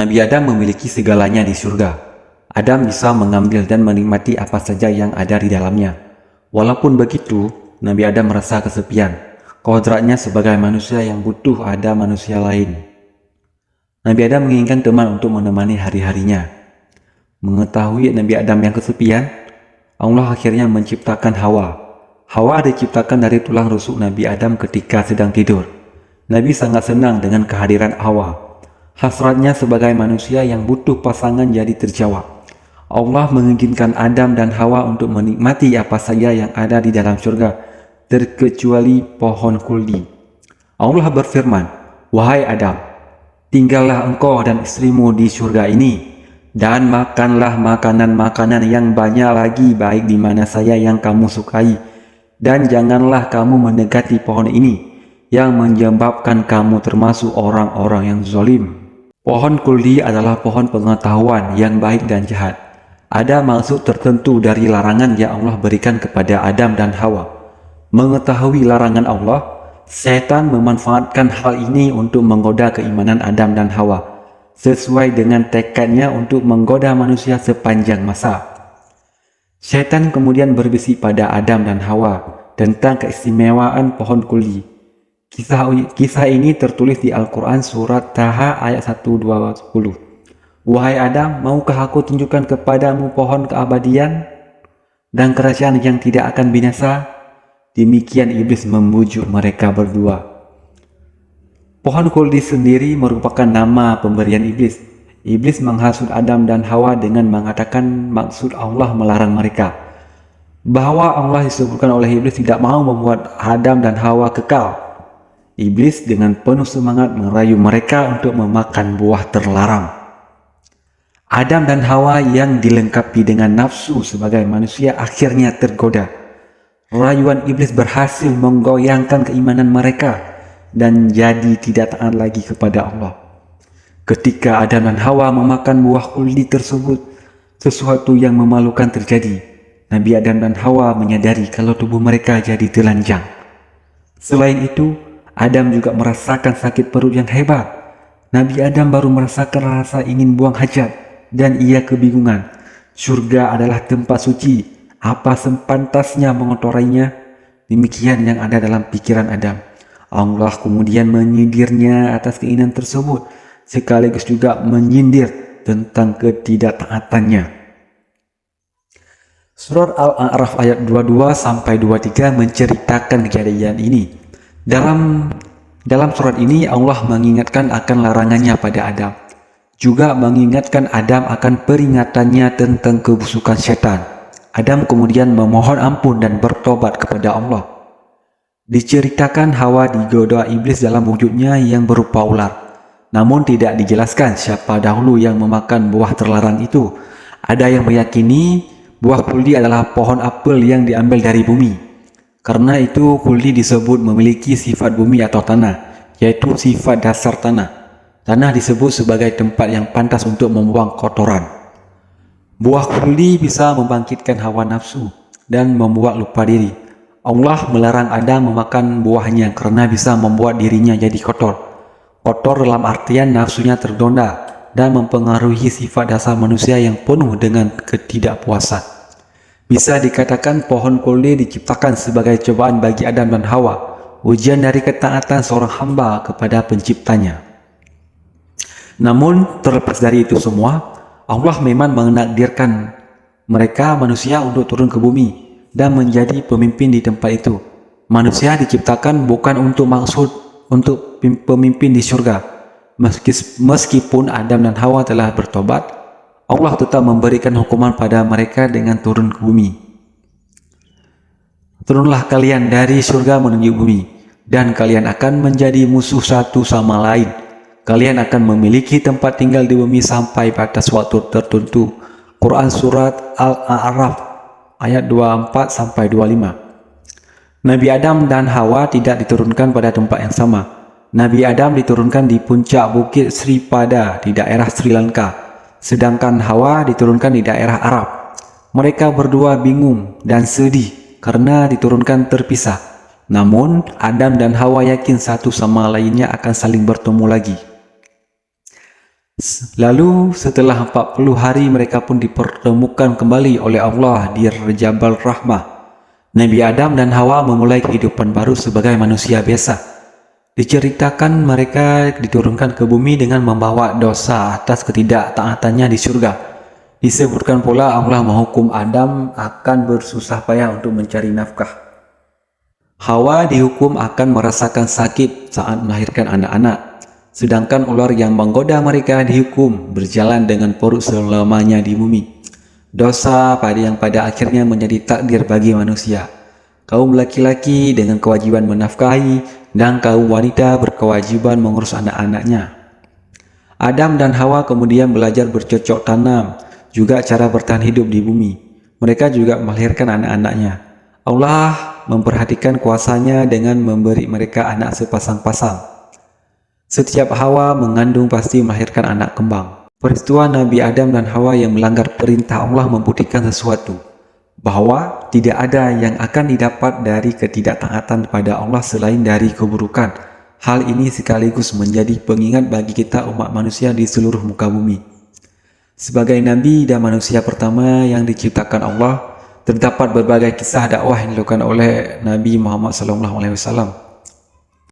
Nabi Adam memiliki segalanya di surga. Adam bisa mengambil dan menikmati apa saja yang ada di dalamnya. Walaupun begitu, Nabi Adam merasa kesepian. Kodratnya sebagai manusia yang butuh ada manusia lain. Nabi Adam menginginkan teman untuk menemani hari-harinya. Mengetahui Nabi Adam yang kesepian, Allah akhirnya menciptakan Hawa. Hawa diciptakan dari tulang rusuk Nabi Adam ketika sedang tidur. Nabi sangat senang dengan kehadiran Hawa. Hasratnya sebagai manusia yang butuh pasangan jadi terjawab. Allah mengizinkan Adam dan Hawa untuk menikmati apa saja yang ada di dalam surga, terkecuali pohon kuldi. Allah berfirman, "Wahai Adam, tinggallah engkau dan istrimu di surga ini, dan makanlah makanan-makanan yang banyak lagi baik di mana saja yang kamu sukai, dan janganlah kamu mendekati pohon ini, yang menyebabkan kamu termasuk orang-orang yang zalim." Pohon kuldi adalah pohon pengetahuan yang baik dan jahat. Ada maksud tertentu dari larangan yang Allah berikan kepada Adam dan Hawa. Mengetahui larangan Allah, setan memanfaatkan hal ini untuk menggoda keimanan Adam dan Hawa, sesuai dengan tekadnya untuk menggoda manusia sepanjang masa. Setan kemudian berbisik pada Adam dan Hawa tentang keistimewaan pohon kuldi. Kisah ini tertulis di Al-Quran surat Taha ayat 120. "Wahai Adam, maukah aku tunjukkan kepadamu pohon keabadian dan kerajaan yang tidak akan binasa?" Demikian iblis membujuk mereka berdua. Pohon kuldi sendiri merupakan nama pemberian iblis. Iblis menghasut Adam dan Hawa dengan mengatakan maksud Allah melarang mereka. Bahwa Allah disebutkan oleh iblis tidak mau membuat Adam dan Hawa kekal. Iblis dengan penuh semangat merayu mereka untuk memakan buah terlarang. Adam dan Hawa yang dilengkapi dengan nafsu sebagai manusia akhirnya tergoda. Rayuan iblis berhasil menggoyangkan keimanan mereka dan jadi tidak taat lagi kepada Allah. Ketika Adam dan Hawa memakan buah kuldi tersebut, sesuatu yang memalukan terjadi. Nabi Adam dan Hawa menyadari kalau tubuh mereka jadi telanjang. Selain itu, Adam juga merasakan sakit perut yang hebat. Nabi Adam baru merasakan rasa ingin buang hajat dan ia kebingungan. Surga adalah tempat suci. Apa sepantasnya mengotorinya? Demikian yang ada dalam pikiran Adam. Allah kemudian menyindirnya atas keinginan tersebut, sekaligus juga menyindir tentang ketidaktaatannya. Surat Al-A'raf ayat 22-23 menceritakan kejadian ini. Dalam surat ini Allah mengingatkan akan larangannya pada Adam. Juga mengingatkan Adam akan peringatannya tentang kebusukan setan. Adam kemudian memohon ampun dan bertobat kepada Allah. Diceritakan Hawa digoda iblis dalam wujudnya yang berupa ular. Namun tidak dijelaskan siapa dahulu yang memakan buah terlarang itu. Ada yang meyakini buah kuldi adalah pohon apel yang diambil dari bumi. Karena itu kuldi disebut memiliki sifat bumi atau tanah, yaitu sifat dasar tanah. Tanah disebut sebagai tempat yang pantas untuk membuang kotoran. Buah kuldi bisa membangkitkan hawa nafsu dan membuat lupa diri. Allah melarang Adam memakan buahnya karena bisa membuat dirinya jadi kotor. Kotor dalam artian nafsunya terdonda dan mempengaruhi sifat dasar manusia yang penuh dengan ketidakpuasan. Bisa dikatakan pohon kuldi diciptakan sebagai cobaan bagi Adam dan Hawa, ujian dari ketaatan seorang hamba kepada penciptanya. Namun terlepas dari itu semua, Allah memang menakdirkan mereka manusia untuk turun ke bumi dan menjadi pemimpin di tempat itu. Manusia diciptakan bukan untuk maksud untuk pemimpin di surga. Meskipun Adam dan Hawa telah bertobat, Allah tetap memberikan hukuman pada mereka dengan turun ke bumi. Turunlah kalian dari surga menuju bumi, dan kalian akan menjadi musuh satu sama lain. Kalian akan memiliki tempat tinggal di bumi sampai batas waktu tertentu. Quran Surat Al-A'raf ayat 24-25. Nabi Adam dan Hawa tidak diturunkan pada tempat yang sama. Nabi Adam diturunkan di puncak bukit Sri Pada di daerah Sri Lanka, sedangkan Hawa diturunkan di daerah Arab. Mereka berdua bingung dan sedih karena diturunkan terpisah. Namun Adam dan Hawa yakin satu sama lainnya akan saling bertemu lagi. Lalu setelah 40 hari mereka pun dipertemukan kembali oleh Allah di Jabal Rahmah. Nabi Adam dan Hawa memulai kehidupan baru sebagai manusia biasa. Diceritakan mereka diturunkan ke bumi dengan membawa dosa atas ketidaktaatannya di surga. Disebutkan pula Allah menghukum Adam akan bersusah payah untuk mencari nafkah. Hawa dihukum akan merasakan sakit saat melahirkan anak-anak. Sedangkan ular yang menggoda mereka dihukum berjalan dengan perut selamanya di bumi. Dosa yang pada akhirnya menjadi takdir bagi manusia. Kaum laki-laki dengan kewajiban menafkahi dan kaum wanita berkewajiban mengurus anak-anaknya. Adam dan Hawa kemudian belajar bercocok tanam, juga cara bertahan hidup di bumi. Mereka juga melahirkan anak-anaknya. Allah memperhatikan kuasanya dengan memberi mereka anak sepasang-pasang. Setiap Hawa mengandung pasti melahirkan anak kembang. Peristiwa Nabi Adam dan Hawa yang melanggar perintah Allah membuktikan sesuatu, bahwa tidak ada yang akan didapat dari ketidaktaatan pada Allah selain dari keburukan. Hal ini sekaligus menjadi pengingat bagi kita umat manusia di seluruh muka bumi. Sebagai Nabi dan manusia pertama yang diciptakan Allah, terdapat berbagai kisah dakwah yang dilakukan oleh Nabi Muhammad SAW.